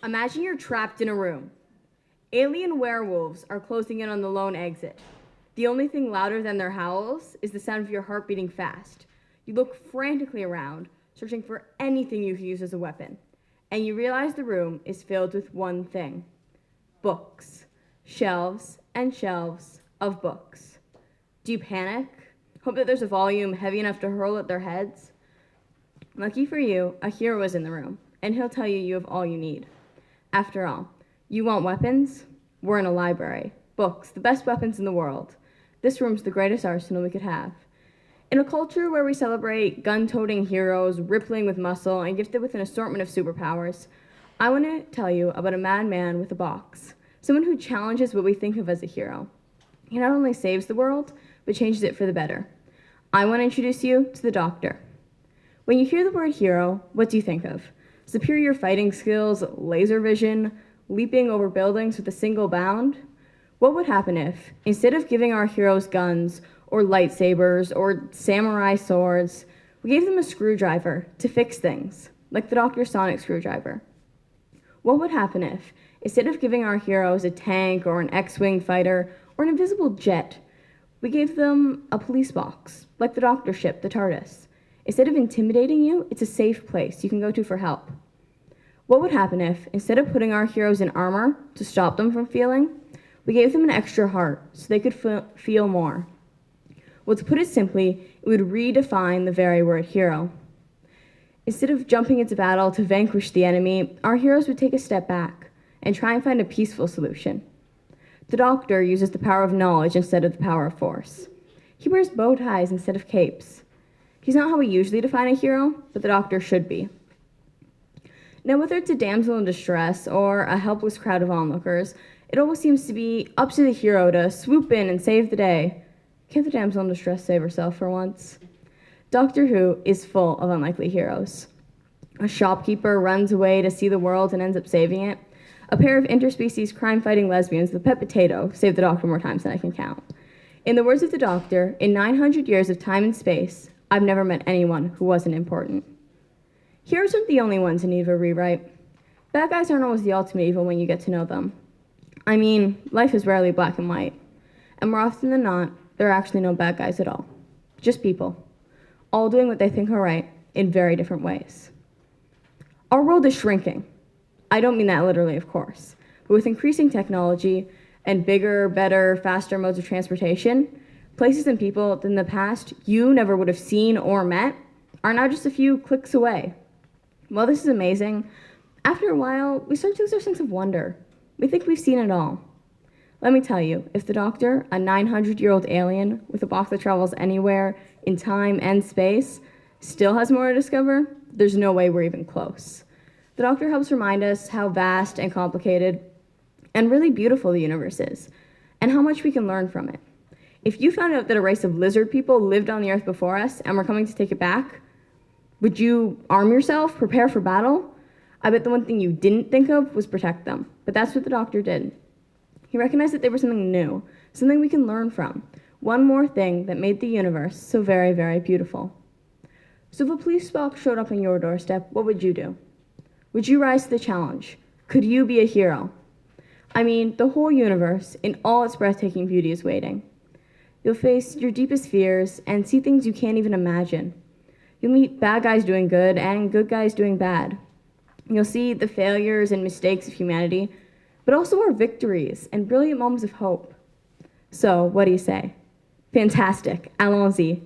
Imagine you're trapped in a room. Alien werewolves are closing in on the lone exit. The only thing louder than their howls is the sound of your heart beating fast. You look frantically around, searching for anything you can use as a weapon. And you realize the room is filled with one thing: books. Shelves and shelves of books. Do you panic? Hope that there's a volume heavy enough to hurl at their heads? Lucky for you, a hero is in the room, and he'll tell you you have all you need. After all, you want weapons? We're in a library. Books, the best weapons in the world. This room's the greatest arsenal we could have. In a culture where we celebrate gun-toting heroes, rippling with muscle, and gifted with an assortment of superpowers, I want to tell you about a madman with a box. Someone who challenges what we think of as a hero. He not only saves the world, but changes it for the better. I want to introduce you to the Doctor. When you hear the word hero, what do you think of? Superior fighting skills, laser vision, leaping over buildings with a single bound? What would happen if, instead of giving our heroes guns, or lightsabers, or samurai swords, we gave them a screwdriver to fix things, like the Dr. Sonic screwdriver? What would happen if, instead of giving our heroes a tank or an X-Wing fighter or an invisible jet, we gave them a police box, like the Doctor ship, the TARDIS? Instead of intimidating you, it's a safe place you can go to for help. What would happen if, instead of putting our heroes in armor to stop them from feeling, we gave them an extra heart so they could feel more? Well, to put it simply, it would redefine the very word hero. Instead of jumping into battle to vanquish the enemy, our heroes would take a step back and try and find a peaceful solution. The Doctor uses the power of knowledge instead of the power of force. He wears bow ties instead of capes. He's not how we usually define a hero, but the Doctor should be. Now, whether it's a damsel in distress or a helpless crowd of onlookers, it always seems to be up to the hero to swoop in and save the day. Can't the damsel in distress save herself for once? Doctor Who is full of unlikely heroes. A shopkeeper runs away to see the world and ends up saving it. A pair of interspecies crime-fighting lesbians, the pet potato, save the Doctor more times than I can count. In the words of the Doctor, in 900 years of time and space, I've never met anyone who wasn't important. Heroes aren't the only ones in need of a rewrite. Bad guys aren't always the ultimate evil when you get to know them. I mean, life is rarely black and white. And more often than not, there are actually no bad guys at all. Just people, all doing what they think are right in very different ways. Our world is shrinking. I don't mean that literally, of course, but with increasing technology and bigger, better, faster modes of transportation, places and people that in the past you never would have seen or met are now just a few clicks away. While this is amazing, after a while, we start to lose our sense of wonder. We think we've seen it all. Let me tell you, if the Doctor, a 900-year-old alien with a box that travels anywhere in time and space, still has more to discover, there's no way we're even close. The Doctor helps remind us how vast and complicated and really beautiful the universe is, and how much we can learn from it. If you found out that a race of lizard people lived on the Earth before us and were coming to take it back, would you arm yourself, prepare for battle? I bet the one thing you didn't think of was protect them, but that's what the Doctor did. He recognized that they were something new, something we can learn from, one more thing that made the universe so very, very beautiful. So if a police box showed up on your doorstep, what would you do? Would you rise to the challenge? Could you be a hero? I mean, the whole universe, in all its breathtaking beauty, is waiting. You'll face your deepest fears and see things you can't even imagine. You'll meet bad guys doing good and good guys doing bad. You'll see the failures and mistakes of humanity, but also our victories and brilliant moments of hope. So, what do you say? Fantastic. Allons-y.